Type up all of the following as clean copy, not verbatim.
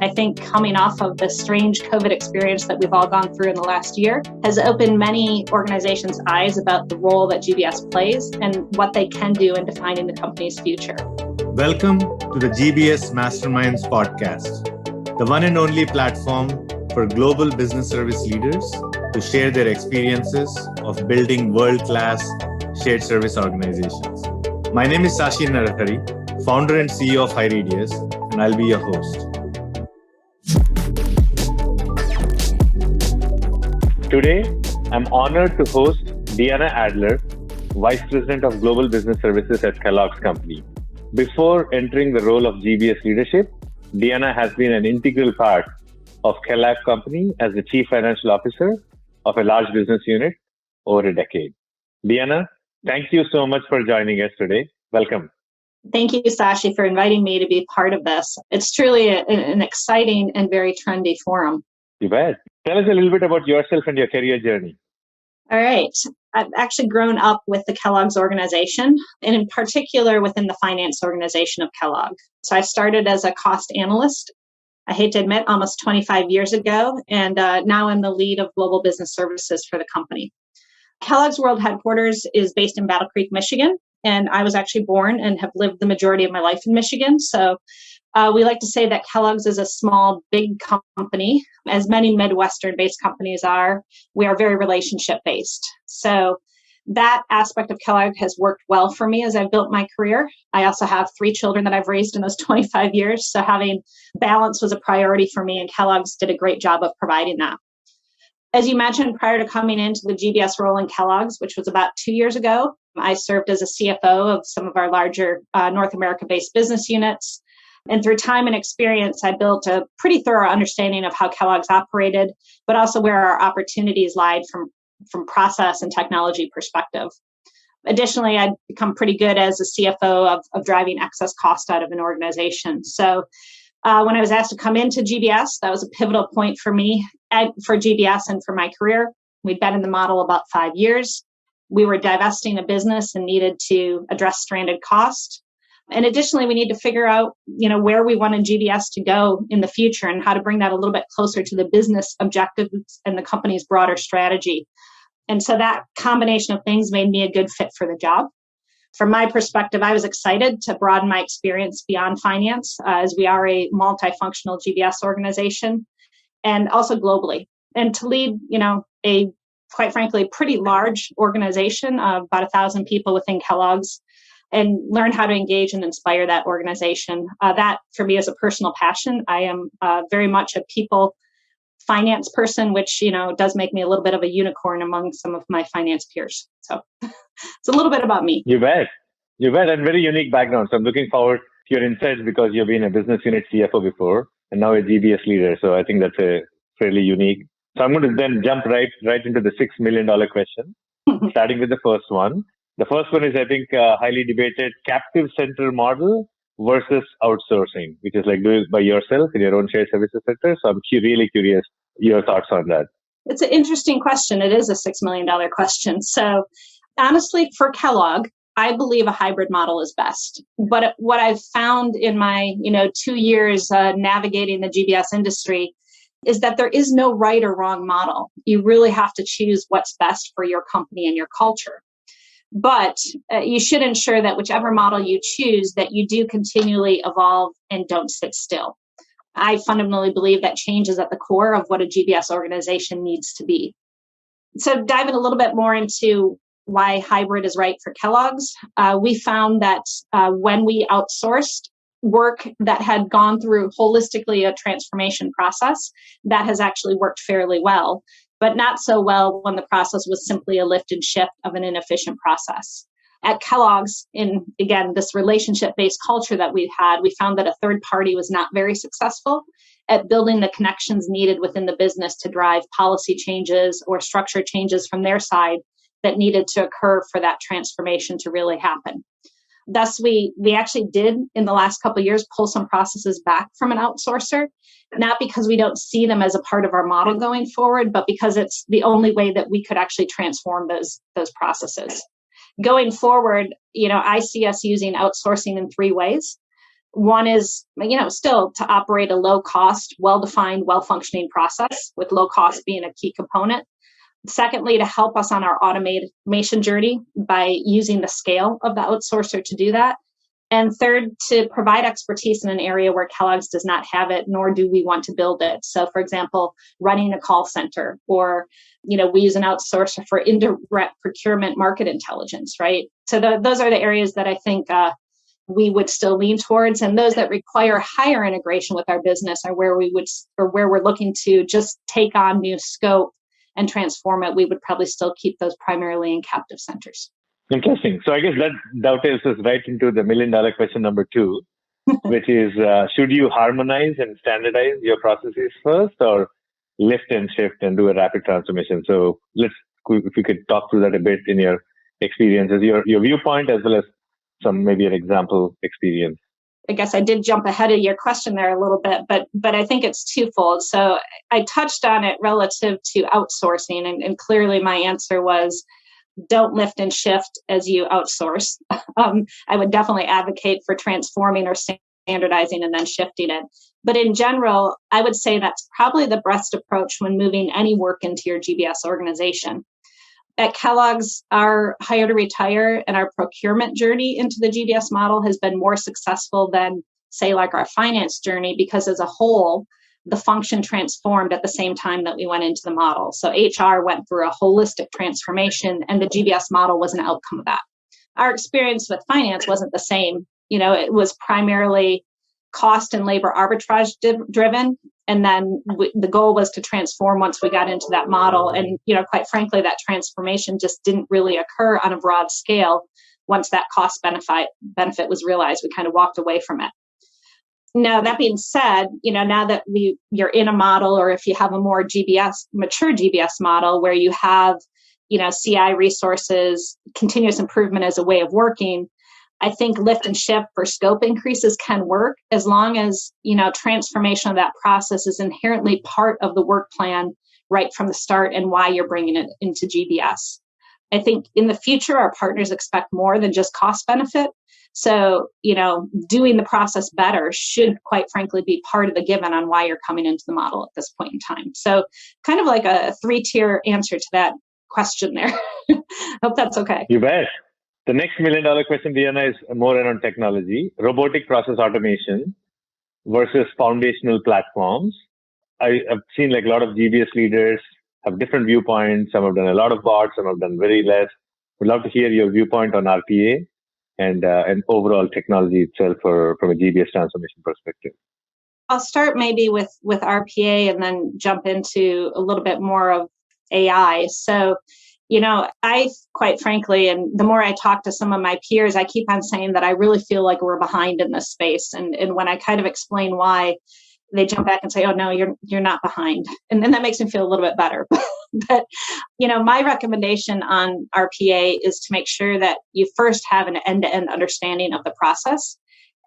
I think coming off of the strange COVID experience that we've all gone through in the last year has opened many organizations' eyes about the role that GBS plays and what they can do in defining the company's future. Welcome to the GBS Masterminds podcast, the one and only platform for global business service leaders to share their experiences of building world-class shared service organizations. My name is 𝗔𝗯cie 𝗦𝗲, founder and CEO of HighRadius, and I'll be your host. Today, I'm honored to host Deanna Adler, Vice President of Global Business Services at Kellogg's company. Before entering the role of GBS leadership, Deanna has been an integral part of Kellogg company as the Chief Financial Officer of a large business unit over a decade. Deanna, thank you so much for joining us today. Welcome. Thank you, 𝗔𝗍cie, for inviting me to be part of this. It's truly an exciting and very trendy forum. You bet. Tell us a little bit about yourself and your career journey. All right. I've actually grown up with the Kellogg's organization, and in particular within the finance organization of Kellogg. So I started as a cost analyst, I hate to admit, almost 25 years ago, and now I'm the lead of global business services for the company. Kellogg's world headquarters is based in Battle Creek, Michigan, and I was actually born and have lived the majority of my life in Michigan. So we like to say that Kellogg's is a small, big company. As many Midwestern-based companies are, we are very relationship-based. So that aspect of Kellogg has worked well for me as I've built my career. I also have 3 children that I've raised in those 25 years. So having balance was a priority for me, and Kellogg's did a great job of providing that. As you mentioned, prior to coming into the GBS role in Kellogg's, which was about 2 years ago, I served as a CFO of some of our larger North America-based business units. And through time and experience, I built a pretty thorough understanding of how Kellogg's operated, but also where our opportunities lied from process and technology perspective. Additionally, I'd become pretty good as a CFO of driving excess cost out of an organization. So when I was asked to come into GBS, that was a pivotal point for me, for GBS and for my career. We'd been in the model about 5 years. We were divesting a business and needed to address stranded cost. And additionally, we need to figure out, where we wanted GBS to go in the future and how to bring that a little bit closer to the business objectives and the company's broader strategy. And so that combination of things made me a good fit for the job. From my perspective, I was excited to broaden my experience beyond finance, as we are a multifunctional GBS organization, and also globally. And to lead, a, quite frankly, pretty large organization of about 1,000 people within Kellogg's, and learn how to engage and inspire that organization. That, for me, is a personal passion. I am very much a people finance person, which, does make me a little bit of a unicorn among some of my finance peers. So it's a little bit about me. You bet. And very unique background. So I'm looking forward to your insights because you've been a business unit CFO before and now a GBS leader. So I think that's a fairly unique. So I'm going to then jump right into the $6 million question, starting with the first one. The first one is, I think, highly debated captive center model versus outsourcing, which is like doing it by yourself in your own shared services sector. So I'm really curious your thoughts on that. It's an interesting question. It is a $6 million question. So honestly, for Kellogg, I believe a hybrid model is best. But what I've found in my 2 years navigating the GBS industry is that there is no right or wrong model. You really have to choose what's best for your company and your culture. But you should ensure that whichever model you choose, that you do continually evolve and don't sit still. I fundamentally believe that change is at the core of what a GBS organization needs to be. So diving a little bit more into why hybrid is right for Kellogg's, we found that when we outsourced work that had gone through holistically a transformation process, that has actually worked fairly well, but not so well when the process was simply a lift and shift of an inefficient process. At Kellogg's, in, again, this relationship-based culture that we had, we found that a third party was not very successful at building the connections needed within the business to drive policy changes or structure changes from their side that needed to occur for that transformation to really happen. Thus, we actually did, in the last couple of years, pull some processes back from an outsourcer, not because we don't see them as a part of our model going forward, but because it's the only way that we could actually transform those processes. Going forward, I see us using outsourcing in 3 ways. One is, still to operate a low cost, well-defined, well-functioning process, with low cost being a key component. Secondly, to help us on our automation journey by using the scale of the outsourcer to do that. And third, to provide expertise in an area where Kellogg's does not have it, nor do we want to build it. So, for example, running a call center, or, we use an outsourcer for indirect procurement market intelligence, right? So those are the areas that I think we would still lean towards. And those that require higher integration with our business are where we're looking to just take on new scope and transform it. We would probably still keep those primarily in captive centers. Interesting. So I guess that dovetails us right into the $1 million question number 2, which is, should you harmonize and standardize your processes first, or lift and shift and do a rapid transformation? So if you could talk through that a bit in your experiences, your viewpoint, as well as maybe an example experience. I guess I did jump ahead of your question there a little bit, but I think it's twofold. So I touched on it relative to outsourcing, and clearly my answer was, don't lift and shift as you outsource. I would definitely advocate for transforming or standardizing and then shifting it. But in general, I would say that's probably the best approach when moving any work into your GBS organization. At Kellogg's, our hire to retire and our procurement journey into the GBS model has been more successful than, say, like our finance journey, because as a whole, the function transformed at the same time that we went into the model. So HR went through a holistic transformation, and the GBS model was an outcome of that. Our experience with finance wasn't the same. It was primarily cost and labor arbitrage driven. And then the goal was to transform once we got into that model. And, quite frankly, that transformation just didn't really occur on a broad scale. Once that cost benefit was realized, we kind of walked away from it. Now, that being said, now that you're in a model, or if you have a more mature GBS model where you have, CI resources, continuous improvement as a way of working, I think lift and shift for scope increases can work, as long as, transformation of that process is inherently part of the work plan right from the start, and why you're bringing it into GBS. I think in the future, our partners expect more than just cost benefit. So, doing the process better should, quite frankly, be part of the given on why you're coming into the model at this point in time. So kind of like a 3-tier answer to that question there. Hope that's okay. You bet. The next $1 million question, Deanna, is more around technology, robotic process automation versus foundational platforms. I've seen a lot of GBS leaders have different viewpoints. Some have done a lot of bots, some have done very less. We'd love to hear your viewpoint on RPA and overall technology itself from a GBS transformation perspective. I'll start maybe with RPA and then jump into a little bit more of AI. So, I, quite frankly, and the more I talk to some of my peers, I keep on saying that I really feel like we're behind in this space. And when I kind of explain why, they jump back and say, "Oh no, you're not behind," and then that makes me feel a little bit better. But my recommendation on RPA is to make sure that you first have an end-to-end understanding of the process,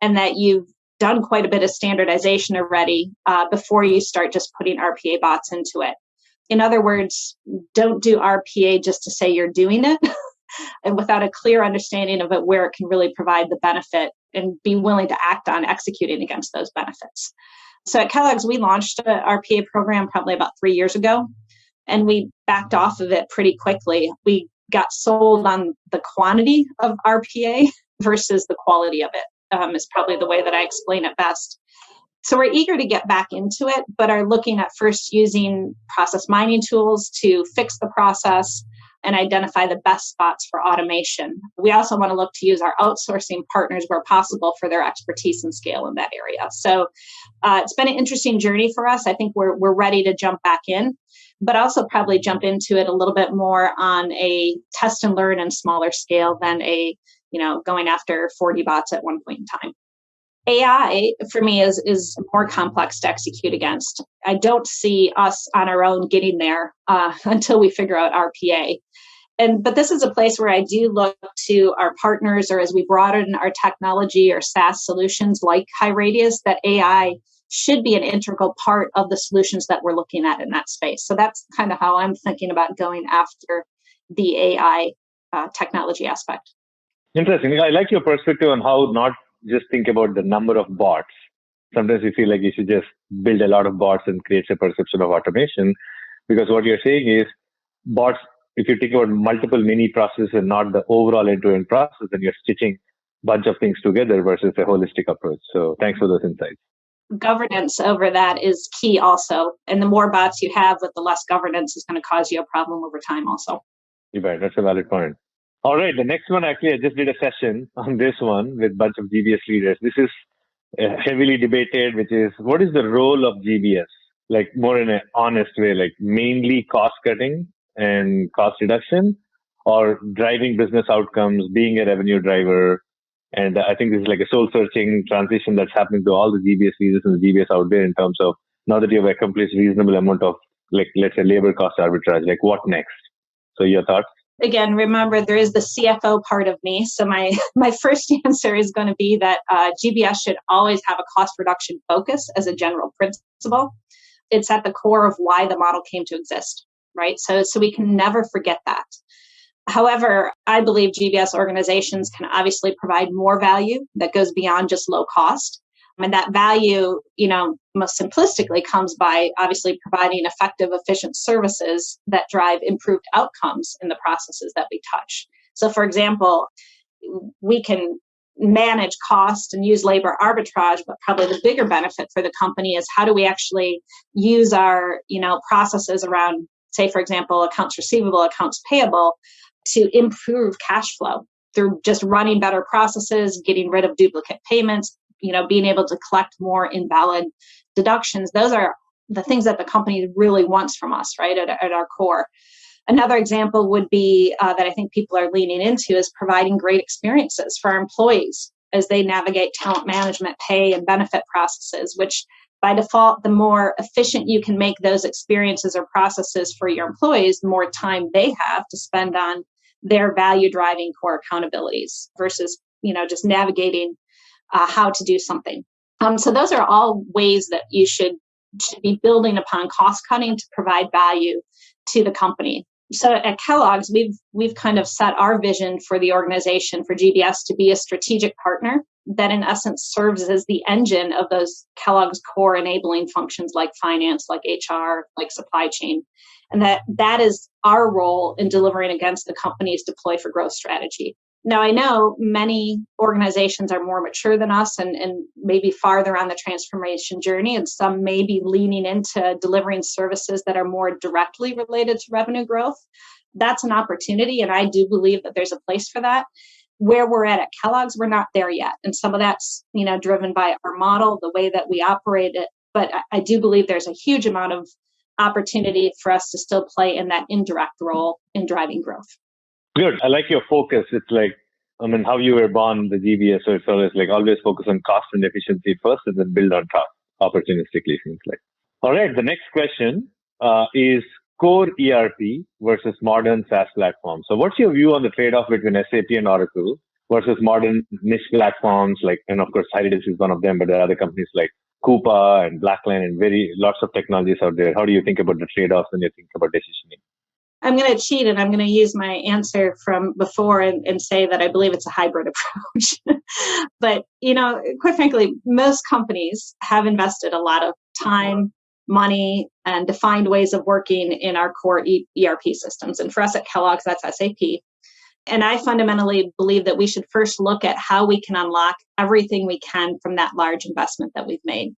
and that you've done quite a bit of standardization already before you start just putting RPA bots into it. In other words, don't do RPA just to say you're doing it, and without a clear understanding of it, where it can really provide the benefit, and be willing to act on executing against those benefits. So at Kellogg's, we launched an RPA program probably about 3 years ago, and we backed off of it pretty quickly. We got sold on the quantity of RPA versus the quality of it, is probably the way that I explain it best. So we're eager to get back into it, but are looking at first using process mining tools to fix the process and identify the best spots for automation. We also want to look to use our outsourcing partners where possible for their expertise and scale in that area. So it's been an interesting journey for us. I think we're ready to jump back in, but also probably jump into it a little bit more on a test and learn and smaller scale than going after 40 bots at one point in time. AI, for me, is more complex to execute against. I don't see us on our own getting there until we figure out RPA. But this is a place where I do look to our partners, or as we broaden our technology or SaaS solutions like HighRadius, that AI should be an integral part of the solutions that we're looking at in that space. So that's kind of how I'm thinking about going after the AI technology aspect. Interesting. I like your perspective on how not just think about the number of bots. Sometimes you feel like you should just build a lot of bots and create a perception of automation, because what you're saying is bots, if you think about multiple mini processes and not the overall end-to-end process, then you're stitching a bunch of things together versus a holistic approach. So thanks for those insights. Governance over that is key also. And the more bots you have with the less governance is going to cause you a problem over time also. You bet. That's a valid point. All right. The next one, actually, I just did a session on this one with a bunch of GBS leaders. This is heavily debated, which is what is the role of GBS? Like more in an honest way, like mainly cost cutting and cost reduction, or driving business outcomes, being a revenue driver. And I think this is like a soul searching transition that's happening to all the GBS leaders and the GBS out there in terms of now that you've accomplished reasonable amount of, like, let's say labor cost arbitrage, like what next? So your thoughts? Again, remember, there is the CFO part of me. So my first answer is going to be that GBS should always have a cost reduction focus as a general principle. It's at the core of why the model came to exist, right? So we can never forget that. However, I believe GBS organizations can obviously provide more value that goes beyond just low cost. And that value, most simplistically comes by obviously providing effective, efficient services that drive improved outcomes in the processes that we touch. So for example, we can manage cost and use labor arbitrage, but probably the bigger benefit for the company is how do we actually use our, processes around, say, for example, accounts receivable, accounts payable, to improve cash flow through just running better processes, getting rid of duplicate payments, being able to collect more invalid deductions. Those are the things that the company really wants from us, right, at our core. Another example would be that I think people are leaning into is providing great experiences for our employees as they navigate talent management, pay, and benefit processes, which by default, the more efficient you can make those experiences or processes for your employees, the more time they have to spend on their value-driving core accountabilities versus, just navigating how to do something. So those are all ways that you should be building upon cost cutting to provide value to the company. So at Kellogg's, we've kind of set our vision for the organization, for GBS, to be a strategic partner that in essence serves as the engine of those Kellogg's core enabling functions like finance, like HR, like supply chain. And that is our role in delivering against the company's deploy for growth strategy. Now, I know many organizations are more mature than us and maybe farther on the transformation journey, and some may be leaning into delivering services that are more directly related to revenue growth. That's an opportunity, and I do believe that there's a place for that. Where we're at Kellogg's, we're not there yet. And some of that's, driven by our model, the way that we operate it. But I do believe there's a huge amount of opportunity for us to still play in that indirect role in driving growth. Good. I like your focus. It's like, how you were born, the GBS, so it's always like always focus on cost and efficiency first and then build on top opportunistically, seems like. All right. The next question is core ERP versus modern SaaS platforms. So what's your view on the trade-off between SAP and Oracle versus modern niche platforms and of course, Heritage is one of them, but there are other companies like Coupa and Blackline and lots of technologies out there. How do you think about the trade-offs when you think about decisioning? I'm going to cheat and I'm going to use my answer from before and say that I believe it's a hybrid approach. But, quite frankly, most companies have invested a lot of time, money, and defined ways of working in our core ERP systems. And for us at Kellogg's, that's SAP. And I fundamentally believe that we should first look at how we can unlock everything we can from that large investment that we've made.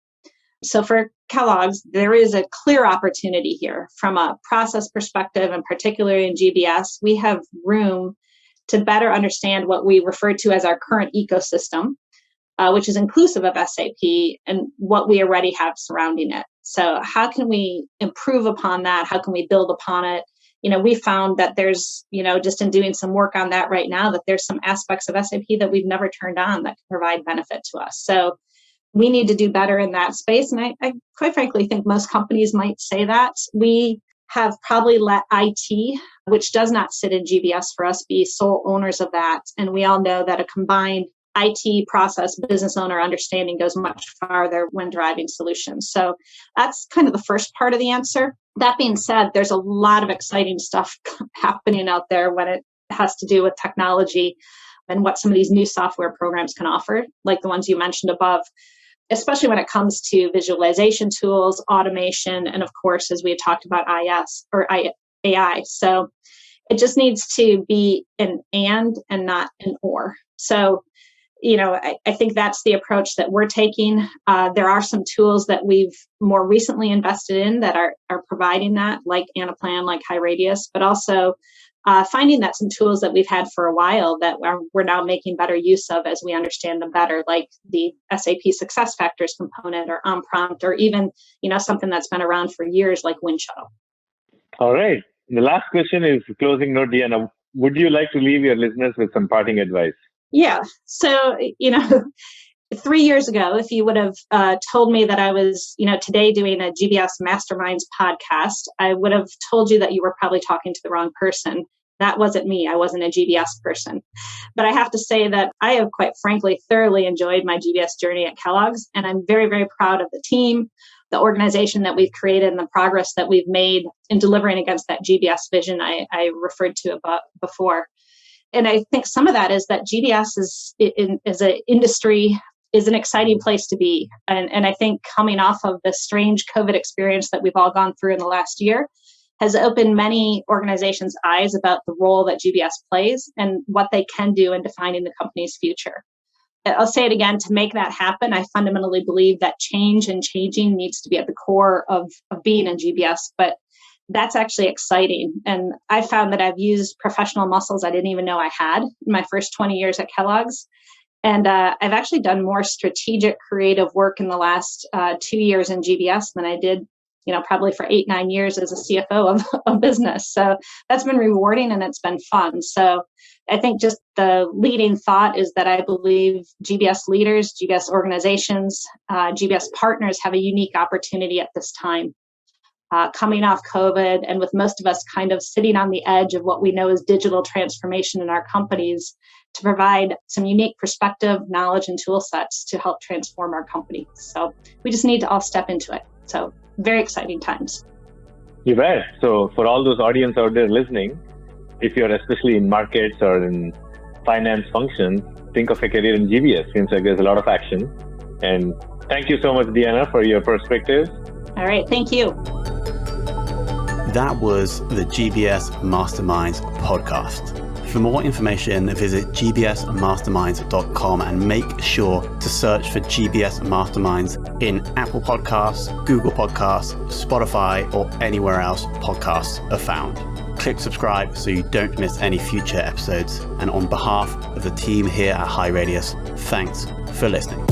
So for Kellogg's, there is a clear opportunity here from a process perspective, and particularly in GBS, we have room to better understand what we refer to as our current ecosystem, which is inclusive of SAP, and what we already have surrounding it. So how can we improve upon that? How can we build upon it? We found that there's, just in doing some work on that right now, that there's some aspects of SAP that we've never turned on that can provide benefit to us. So we need to do better in that space. And I quite frankly think most companies might say that. We have probably let IT, which does not sit in GBS for us, be sole owners of that. And we all know that a combined IT process business owner understanding goes much farther when driving solutions. So that's kind of the first part of the answer. That being said, there's a lot of exciting stuff happening out there when it has to do with technology. and what some of these new software programs can offer, like the ones you mentioned above, especially when it comes to visualization tools, automation, and of course, as we had talked about, AI. So it just needs to be an and not an or. So, I think that's the approach that we're taking. There are some tools that we've more recently invested in that are providing that, like Anaplan, like HighRadius, but also finding that some tools that we've had for a while that we're now making better use of as we understand them better, like the SAP SuccessFactors component or OnPrompt, or even, something that's been around for years like Windshuttle. All right. The last question is closing note, Deanna. Would you like to leave your listeners with some parting advice? Yeah. So, 3 years ago, if you would have told me that I was, today doing a GBS Masterminds podcast, I would have told you that you were probably talking to the wrong person. That wasn't me. I wasn't a GBS person. But I have to say that I have, quite frankly, thoroughly enjoyed my GBS journey at Kellogg's. And I'm very, very proud of the team, the organization that we've created, and the progress that we've made in delivering against that GBS vision I referred to before. And I think some of that is that GBS is an industry, is an exciting place to be. And I think coming off of the strange COVID experience that we've all gone through in the last year has opened many organizations' eyes about the role that GBS plays and what they can do in defining the company's future. I'll say it again, to make that happen, I fundamentally believe that change and changing needs to be at the core of being in GBS, but that's actually exciting. And I found that I've used professional muscles I didn't even know I had in my first 20 years at Kellogg's. And I've actually done more strategic, creative work in the last 2 years in GBS than I did, probably for 8-9 years as a CFO of business. So that's been rewarding and it's been fun. So I think just the leading thought is that I believe GBS leaders, GBS organizations, GBS partners have a unique opportunity at this time. Coming off COVID, and with most of us kind of sitting on the edge of what we know is digital transformation in our companies, to provide some unique perspective, knowledge, and tool sets to help transform our company. So we just need to all step into it. So very exciting times. You bet. So for all those audience out there listening, if you're especially in markets or in finance functions, think of a career in GBS. Seems like there's a lot of action. And thank you so much, Deanna, for your perspective. All right. Thank you. That was the GBS Masterminds podcast. For more information, visit gbsmasterminds.com and make sure to search for GBS Masterminds in Apple Podcasts, Google Podcasts, Spotify, or anywhere else podcasts are found. Click subscribe so you don't miss any future episodes. And on behalf of the team here at HighRadius, thanks for listening.